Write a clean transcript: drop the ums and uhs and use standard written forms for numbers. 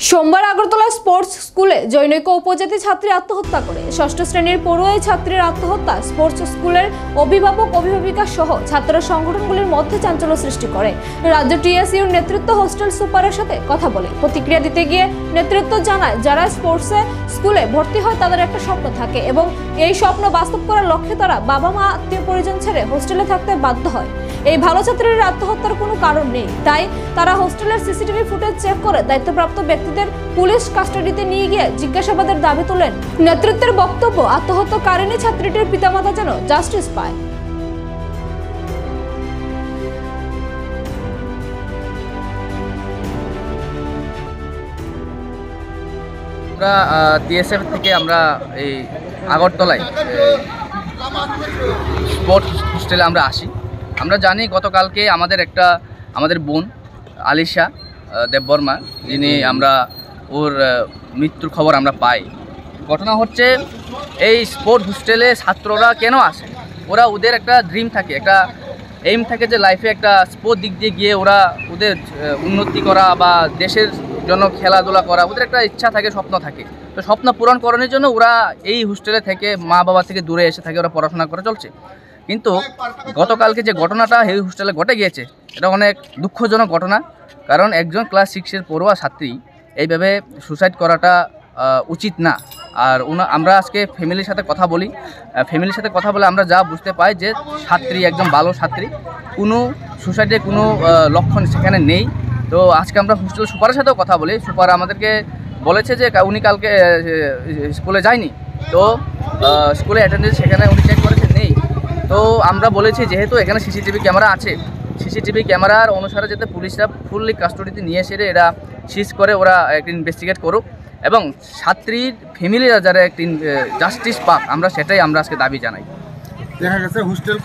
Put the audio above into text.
সোমবার আগরতলা স্পোর্টস স্কুলে জনৈক উপজাতি ছাত্রী আত্মহত্যা করে। ষষ্ঠ শ্রেণীর পড়ুয়াই ছাত্রীর আত্মহত্যা স্পোর্টস স্কুলের অভিভাবক অভিভাবিকা সহ ছাত্র সংগঠনগুলির মধ্যে চাঞ্চল্য সৃষ্টি করে। রাজ্য টিএসইউর নেতৃত্ব হোস্টেল সুপারের সাথে কথা বলে প্রতিক্রিয়া দিতে গিয়ে নেতৃত্ব জানায়, যারা স্পোর্টসে স্কুলে ভর্তি হয় তাদের একটা স্বপ্ন থাকে এবং এই স্বপ্ন বাস্তব করার লক্ষ্যে তারা বাবা মা আত্মীয় পরিজন ছেড়ে হোস্টেলে থাকতে বাধ্য হয়। এই ভালো ছাত্রীর আত্মহত্যার কোনো কারণ নেই, তাই তারা হোস্টেলের সিসিটিভি ফুটেজ চেক করে দায়িত্বপ্রাপ্ত ব্যক্তিদের পুলিশ কাস্টাডিতে নিয়ে গিয়ে জিজ্ঞাসাবাদের দাবি তোলেন। নেতৃত্বের বক্তব্য, আত্মহত্যাকারিণী ছাত্রীটির পিতামাতা যেন জাস্টিস পায়। আমরা টিএসএফ থেকে আমরা এই আগরতলায় স্পোর্টস হোস্টেলে আমরা আসি। আমরা জানি গতকালকে আমাদের বোন আলিশা দেববর্মা, যিনি আমরা ওর মৃত্যুর খবর আমরা পাই। ঘটনা হচ্ছে, এই স্পোর্টস হোস্টেলে ছাত্ররা কেন আসে? ওদের একটা ড্রিম থাকে, একটা এইম থাকে যে লাইফে একটা স্পোর্ট দিক দিয়ে গিয়ে ওদের উন্নতি করা বা দেশের জন্য খেলাধুলা করা, ওদের একটা ইচ্ছা থাকে, স্বপ্ন থাকে। তো স্বপ্ন পূরণ করানোর জন্য ওরা এই হোস্টেলে থেকে মা বাবা থেকে দূরে এসে থাকে, ওরা পড়াশোনা করে চলছে। কিন্তু গতকালকে যে ঘটনাটা এই হোস্টেলে ঘটে গিয়েছে, এটা অনেক দুঃখজনক ঘটনা। কারণ একজন ক্লাস 6-এর পড়ুয়া ছাত্রী এইভাবে সুসাইড করাটা উচিত না। আর আমরা আজকে ফ্যামিলির সাথে কথা বলে আমরা যা বুঝতে পাই যে ছাত্রী একজন ভালো ছাত্রী, কোনো সুসাইডের কোনো লক্ষণ সেখানে নেই। তো আজকে আমরা হোস্টেল সুপারের সাথেও কথা বলি। সুপার আমাদেরকে বলেছে যে উনি কালকে স্কুলে যায়নি, তো স্কুলে অ্যাটেন্ডেন্স সেখানে উনি চেক করেছে, নেই। তো আমরা বলেছি যেহেতু এখানে সিসিটিভি ক্যামেরা আছে, সিসিটিভি ক্যামেরার অনুসারে যাতে পুলিশরা ফুললি কাস্টডিতে নিয়ে এসে এরা সিজ করে, ওরা একটা ইনভেস্টিগেট করুক এবং ছাত্রীর ফ্যামিলিরা যারা একটি জাস্টিস পাক, আমরা সেটাই আজকে দাবি জানাই। দেখা গেছে হোস্টেল